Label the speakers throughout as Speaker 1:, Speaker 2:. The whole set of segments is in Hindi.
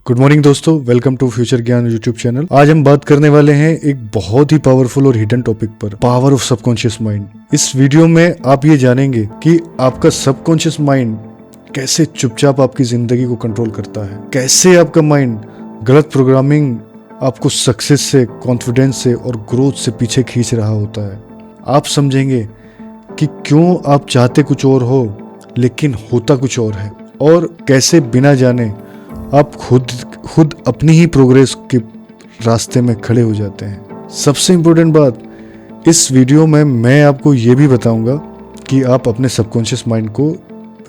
Speaker 1: गुड मॉर्निंग दोस्तों, वेलकम टू फ्यूचर ज्ञान यूट्यूब चैनल। आज हम बात करने वाले हैं एक बहुत ही पावरफुल और हिडन टॉपिक पर, पावर ऑफ सबकॉन्शियस माइंड। इस वीडियो में आप ये जानेंगे कि आपका सबकॉन्शियस माइंड कैसे चुपचाप आपकी जिंदगी को कंट्रोल करता है, कैसे आपका माइंड गलत प्रोग्रामिंग आपको सक्सेस से, कॉन्फिडेंस से और ग्रोथ से पीछे खींच रहा होता है। आप समझेंगे कि क्यों आप चाहते कुछ और हो लेकिन होता कुछ और है, और कैसे बिना जाने आप खुद अपनी ही प्रोग्रेस के रास्ते में खड़े हो जाते हैं। सबसे इम्पोर्टेंट बात, इस वीडियो में मैं आपको ये भी बताऊंगा कि आप अपने सबकॉन्शियस माइंड को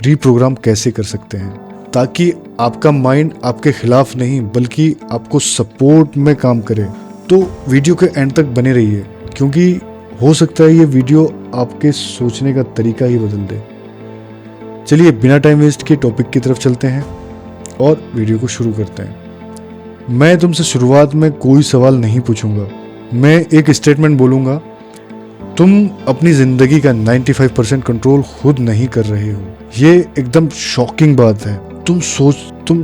Speaker 1: रीप्रोग्राम कैसे कर सकते हैं, ताकि आपका माइंड आपके खिलाफ नहीं बल्कि आपको सपोर्ट में काम करे। तो वीडियो के एंड तक बने रहिए, क्योंकि हो सकता है ये वीडियो आपके सोचने का तरीका ही बदल दे। चलिए बिना टाइम वेस्ट किए टॉपिक की तरफ चलते हैं और वीडियो को शुरू करते हैं। मैं तुमसे शुरुआत में कोई सवाल नहीं पूछूंगा, मैं एक स्टेटमेंट बोलूंगा। तुम अपनी जिंदगी का 95% कंट्रोल खुद नहीं कर रहे हो। ये एकदम शॉकिंग बात है। तुम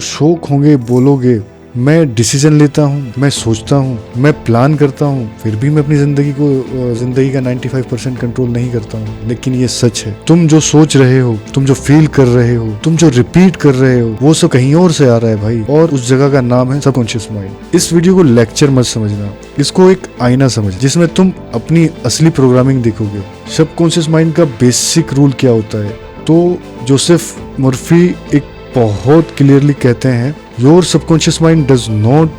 Speaker 1: शौक होंगे, बोलोगे मैं डिसीजन लेता हूँ, मैं सोचता हूँ, मैं प्लान करता हूँ, फिर भी मैं अपनी जिंदगी का 95% कंट्रोल नहीं करता हूँ। लेकिन ये सच है। तुम जो सोच रहे हो, तुम जो फील कर रहे हो, तुम जो रिपीट कर रहे हो, वो सब कहीं और से आ रहा है भाई, और उस जगह का नाम है सबकॉन्शियस माइंड। इस वीडियो को लेक्चर मत समझना, इसको एक आईना समझ, जिसमें तुम अपनी असली प्रोग्रामिंग देखोगे। सबकॉन्शियस माइंड का बेसिक रूल क्या होता है, तो जोसेफ मर्फी एक बहुत क्लियरली कहते हैं, your subconscious mind does not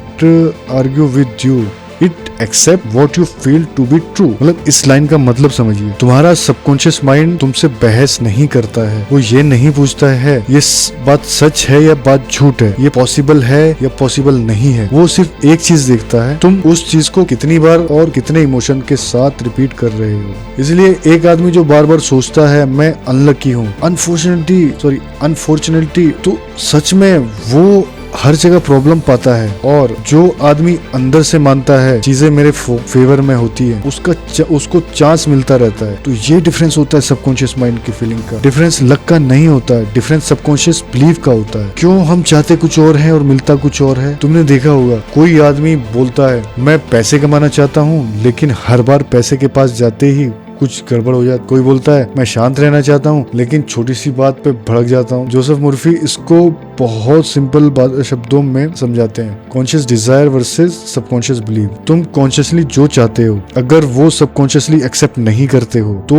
Speaker 1: argue with you, it accept what you feel to be true. मतलब इस लाइन का मतलब समझिए, तुम्हारा सबकॉन्शियस माइंड तुमसे बहस नहीं करता है। वो ये नहीं पूछता है ये बात सच है या बात झूठ है, ये पॉसिबल है या पॉसिबल नहीं है। वो सिर्फ एक चीज देखता है, तुम उस चीज को कितनी बार और कितने इमोशन के साथ रिपीट कर रहे हो। इसलिए एक आदमी जो बार बार सोचता है मैं अनलकी हूँ, अनफॉर्चुनेटली, तो सच में वो हर जगह प्रॉब्लम पाता है। और जो आदमी अंदर से मानता है चीजें मेरे फेवर में होती है, उसको चांस मिलता रहता है। तो ये डिफरेंस होता है सबकॉन्शियस माइंड की फीलिंग का। डिफरेंस लक का नहीं होता है, डिफरेंस सबकॉन्शियस बिलीव का होता है। क्यों हम चाहते कुछ और है और मिलता कुछ और है। तुमने देखा होगा, कोई आदमी बोलता है मैं पैसे कमाना चाहता हूँ, लेकिन हर बार पैसे के पास जाते ही कुछ गड़बड़ हो जाती। कोई बोलता है मैं शांत रहना चाहता हूँ, लेकिन छोटी सी बात पे भड़क जाता हूँ। जोसेफ मर्फी इसको बहुत सिंपल शब्दों में समझाते हैं, conscious desire versus subconscious believe. तुम कॉन्शियसली जो चाहते हो, अगर वो सबकॉन्शियसली एक्सेप्ट नहीं करते हो, तो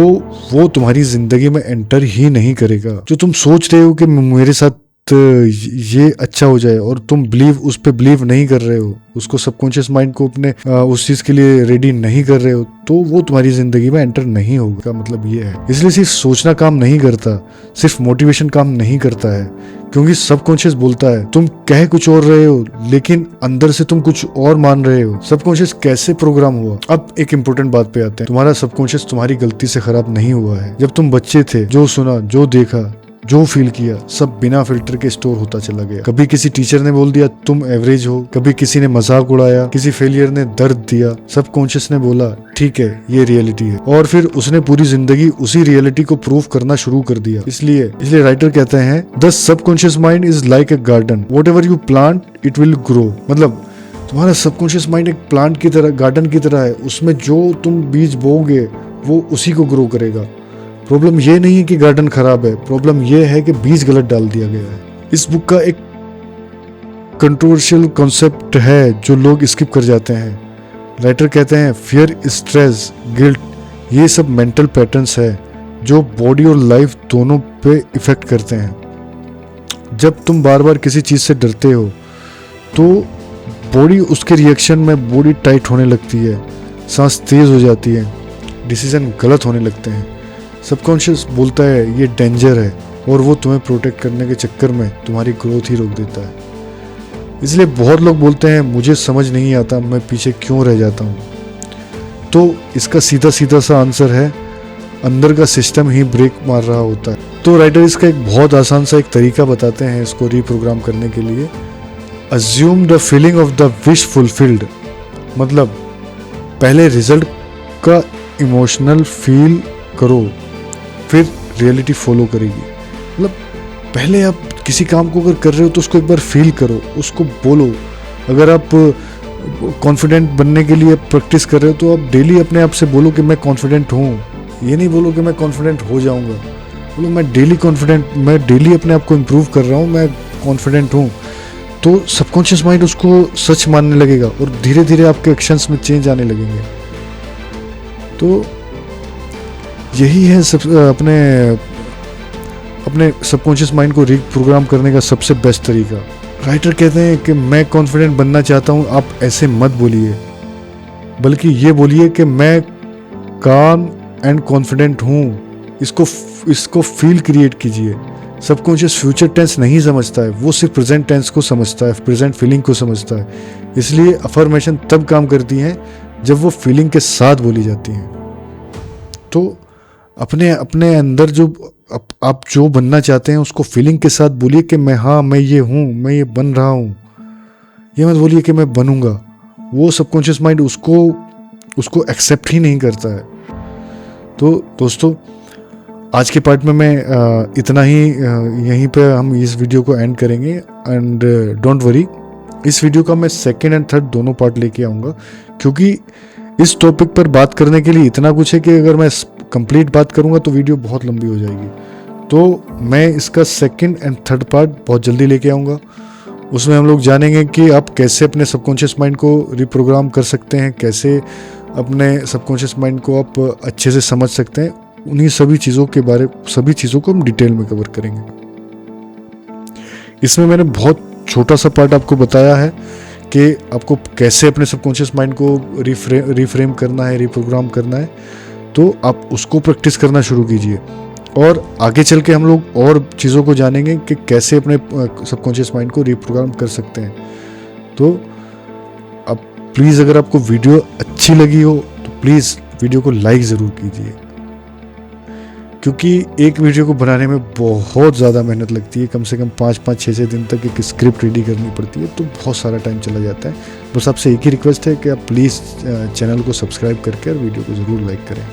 Speaker 1: वो तुम्हारी जिंदगी में एंटर ही नहीं करेगा। जो तुम सोच रहे हो कि मेरे साथ ये अच्छा हो जाए, और तुम उस पे बिलीव नहीं कर रहे हो, उसको सबकॉन्शियस माइंड को अपने उस चीज के लिए रेडी नहीं कर रहे हो, तो वो तुम्हारी जिंदगी में एंटर नहीं होगा। का मतलब ये है। इसलिए सिर्फ सोचना काम नहीं करता, सिर्फ मोटिवेशन काम नहीं करता है, क्योंकि सबकॉन्शियस बोलता है तुम कह कुछ और रहे हो लेकिन अंदर से तुम कुछ और मान रहे हो। सबकॉन्शियस कैसे प्रोग्राम हुआ। अब एक इंपॉर्टेंट बात पे आते हैं। तुम्हारा सबकॉन्शियस तुम्हारी गलती से खराब नहीं हुआ है। जब तुम बच्चे थे, जो सुना, जो देखा, जो फील किया, सब बिना फिल्टर के स्टोर होता चला गया। कभी किसी टीचर ने बोल दिया तुम एवरेज हो, कभी किसी ने मजाक उड़ाया, किसी फेलियर ने दर्द दिया, सबकॉन्शियस ने बोला ठीक है ये रियलिटी है, और फिर उसने पूरी जिंदगी उसी रियलिटी को प्रूव करना शुरू कर दिया। इसलिए राइटर कहते हैं the subconscious mind is like a garden, what ever you plant it will grow. मतलब तुम्हारा सबकॉन्शियस माइंड एक प्लांट की तरह, गार्डन की तरह है, उसमें जो तुम बीज बोओगे वो उसी को ग्रो करेगा। प्रॉब्लम ये नहीं है कि गार्डन खराब है, प्रॉब्लम ये है कि बीज गलत डाल दिया गया है। इस बुक का एक कंट्रोवर्शियल कॉन्सेप्ट है जो लोग स्किप कर जाते हैं। राइटर कहते हैं फियर, स्ट्रेस, गिल्ट, ये सब मेंटल पैटर्न्स है जो बॉडी और लाइफ दोनों पे इफेक्ट करते हैं। जब तुम बार बार किसी चीज से डरते हो, तो बॉडी उसके रिएक्शन में बॉडी टाइट होने लगती है, सांस तेज हो जाती है, डिसीजन गलत होने लगते हैं। सबकॉन्शियस बोलता है ये डेंजर है, और वो तुम्हें प्रोटेक्ट करने के चक्कर में तुम्हारी ग्रोथ ही रोक देता है। इसलिए बहुत लोग बोलते हैं मुझे समझ नहीं आता मैं पीछे क्यों रह जाता हूँ। तो इसका सीधा सा आंसर है, अंदर का सिस्टम ही ब्रेक मार रहा होता है। तो राइटर इसका एक बहुत आसान सा एक तरीका बताते हैं इसको रीप्रोग्राम करने के लिए। Assume the feeling of the wish fulfilled. मतलब पहले रिजल्ट का इमोशनल फील करो, फिर रियलिटी फॉलो करेगी। मतलब पहले आप किसी काम को अगर कर रहे हो तो उसको एक बार फील करो, उसको बोलो। अगर आप कॉन्फिडेंट बनने के लिए प्रैक्टिस कर रहे हो तो आप डेली अपने आप से बोलो कि मैं कॉन्फिडेंट हूँ। ये नहीं बोलो कि मैं कॉन्फिडेंट हो जाऊँगा, बोलो मैं डेली अपने आप को इम्प्रूव कर रहा हूँ, मैं कॉन्फिडेंट हूँ। तो सबकॉन्शियस माइंड उसको सच मानने लगेगा और धीरे धीरे आपके एक्शंस में चेंज आने लगेंगे। तो यही है अपने सबकॉन्शियस माइंड को रीप्रोग्राम करने का सबसे बेस्ट तरीका। राइटर कहते हैं कि मैं कॉन्फिडेंट बनना चाहता हूँ, आप ऐसे मत बोलिए, बल्कि ये बोलिए कि मैं काम एंड कॉन्फिडेंट हूँ। इसको फील क्रिएट कीजिए। सबकॉन्शियस फ्यूचर टेंस नहीं समझता है, वो सिर्फ प्रेजेंट टेंस को समझता है, प्रेजेंट फीलिंग को समझता है। इसलिए अफर्मेशन तब काम करती हैं जब वो फीलिंग के साथ बोली जाती हैं। तो अपने अंदर जो आप जो बनना चाहते हैं उसको फीलिंग के साथ बोलिए कि मैं ये हूँ, मैं ये बन रहा हूँ। ये मत बोलिए कि मैं बनूंगा। वो सबकॉन्शियस माइंड उसको एक्सेप्ट ही नहीं करता है। तो दोस्तों, आज के पार्ट में मैं इतना ही, यहीं पे हम इस वीडियो को एंड करेंगे। एंड डोंट वरी, इस वीडियो का मैं सेकेंड एंड थर्ड दोनों पार्ट लेके आऊँगा, क्योंकि इस टॉपिक पर बात करने के लिए इतना कुछ है कि अगर मैं कंप्लीट बात करूँगा तो वीडियो बहुत लंबी हो जाएगी। तो मैं इसका सेकेंड एंड थर्ड पार्ट बहुत जल्दी लेके आऊँगा। उसमें हम लोग जानेंगे कि आप कैसे अपने सबकॉन्शियस माइंड को रिप्रोग्राम कर सकते हैं, कैसे अपने सबकॉन्शियस माइंड को आप अच्छे से समझ सकते हैं। उन्हीं सभी चीज़ों को हम डिटेल में कवर करेंगे। इसमें मैंने बहुत छोटा सा पार्ट आपको बताया है कि आपको कैसे अपने सबकॉन्शियस माइंड को रिफ्रेम करना है, रिप्रोग्राम करना है। तो आप उसको प्रैक्टिस करना शुरू कीजिए, और आगे चल के हम लोग और चीज़ों को जानेंगे कि कैसे अपने सबकॉन्शियस माइंड को रिप्रोग्राम कर सकते हैं। तो अब प्लीज़, अगर आपको वीडियो अच्छी लगी हो तो प्लीज़ वीडियो को लाइक ज़रूर कीजिए, क्योंकि एक वीडियो को बनाने में बहुत ज़्यादा मेहनत लगती है। कम से कम 5-5, 6-6 दिन तक एक स्क्रिप्ट रेडी करनी पड़ती है, तो बहुत सारा टाइम चला जाता है। बस आपसे एक ही रिक्वेस्ट है कि आप प्लीज़ चैनल को सब्सक्राइब करके और वीडियो को ज़रूर लाइक करें।